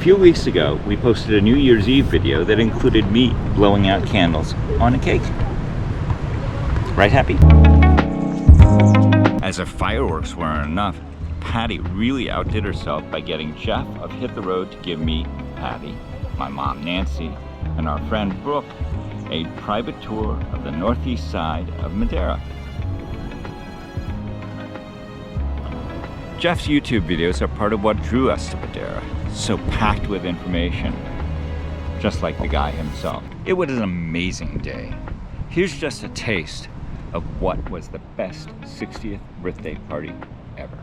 few weeks ago, we posted a New Year's Eve video that included me blowing out candles on a cake. Right, Happy? As if fireworks weren't enough, Patty really outdid herself by getting Jeff of Hit the Road to give me, Patty, my mom Nancy, and our friend Brooke a private tour of the northeast side of Madeira. Jeff's YouTube videos are part of what drew us to Madeira, so packed with information, just like the guy himself. It was an amazing day. Here's just a taste of what was the best 60th birthday party ever.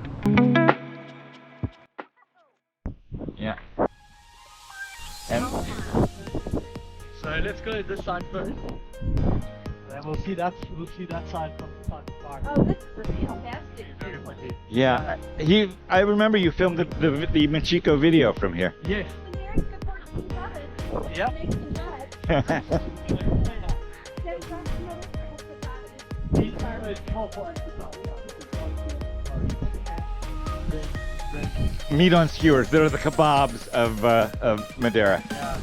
Yeah. And so let's go this side first. Then we'll see that side from the park. Oh, this is a fantastic. yeah, I remember you filmed the Machiko video from here. Yes. Yep. Meat on skewers. They're the kebabs of Madeira. Yeah.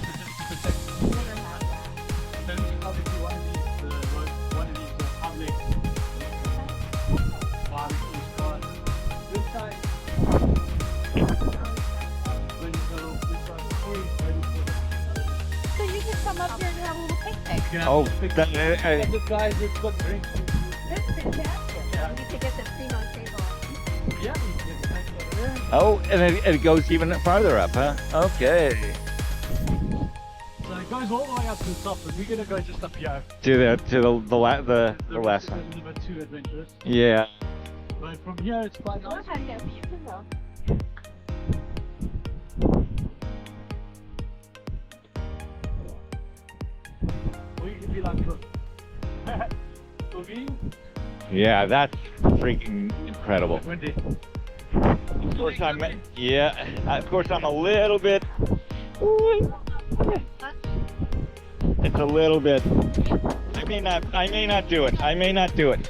So you can come up here and have a little picnic. Oh, this guys, it's got drinks. This is fantastic. Yeah. You can get the cream on table. Yeah, you can take it over there. oh, and it goes even farther up, huh? Okay. So it goes all the way up to the top, but we're gonna go just up here. To the last It's a one. little bit too adventurous. Yeah. But from here it's quite nice. Or you can be like Cookie. Yeah, that's freaking incredible. Wendy. Of course of course I'm a little bit. It's a little bit. I may not do it. I may not do it.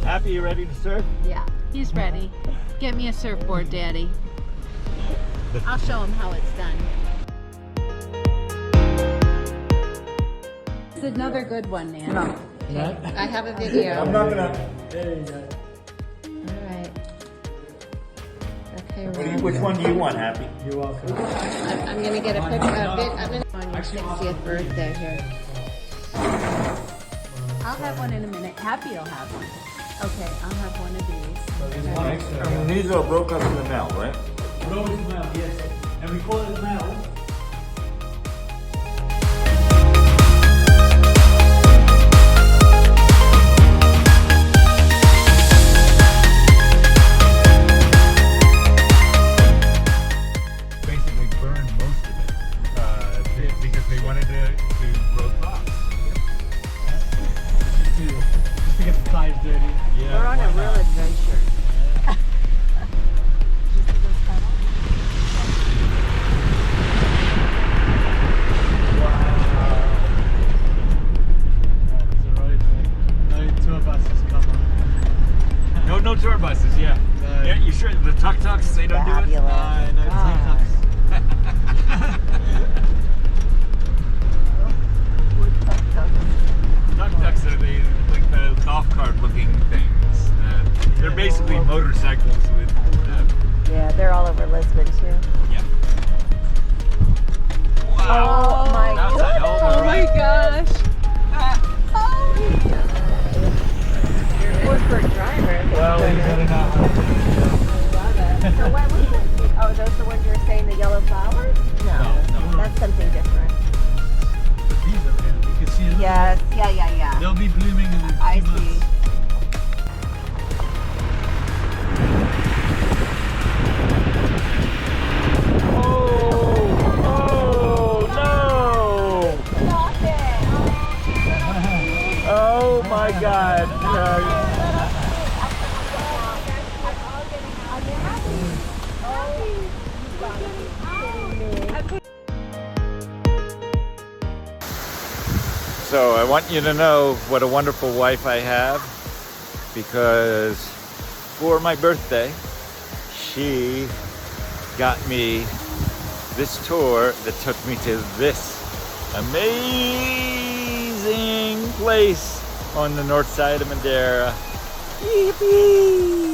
Happy, you ready to surf? Yeah, he's ready. Get me a surfboard, Daddy. I'll show him how it's done. It's another good one, Nan. No. Okay. I have a video. I'm not gonna. There you go. Alright. Okay, Which one do you want, Happy? You're welcome. I'm gonna get a picture of it. I'm gonna on your 60th birthday here. I'll have one in a minute. Happy will have one. Okay, I'll have one of these. These are broke up in the mail, right? Road Madeira, yes. And we call it Madeira. Basically burned most of it because they wanted to do road crops. Just to get the tires dirty. Yeah, We're on a real adventure. No tour buses come on. No tour buses, yeah. Yeah, you sure the tuk-tuks, they don't do it? No tuk-tuks. Tuk-tuks are like the golf cart looking things. They're basically motorcycles with Yeah, they're all over Lisbon too. yeah. Oh my That was a hell of a Oh my ride. gosh. You're a Woodford driver. Well, you gotta know how to do it. So what was it? Oh, those the ones you were saying, the yellow flowers? No. That's something different. But these are real. You can see them. Yes, yeah. They'll be blooming in a few I months. see. Oh my God. So I want you to know what a wonderful wife I have, because for my birthday, she got me this tour that took me to this amazing place on the north side of Madeira. Yippee!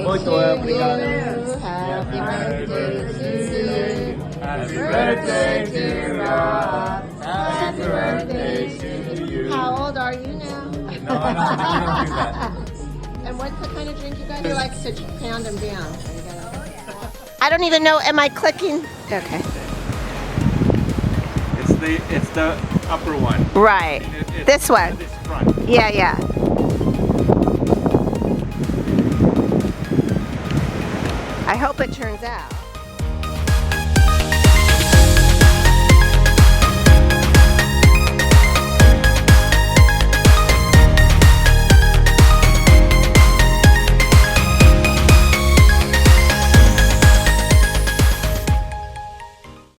Muito obrigado. Happy birthday to you. Happy birthday to Rob. Happy birthday to you. How old are you now? No, I don't do that. And what's the kind of drink you guys? You like to pound them down. I don't even know. Am I clicking? Okay. It's the upper one. Right. This one. This front. Yeah. I hope it turns out.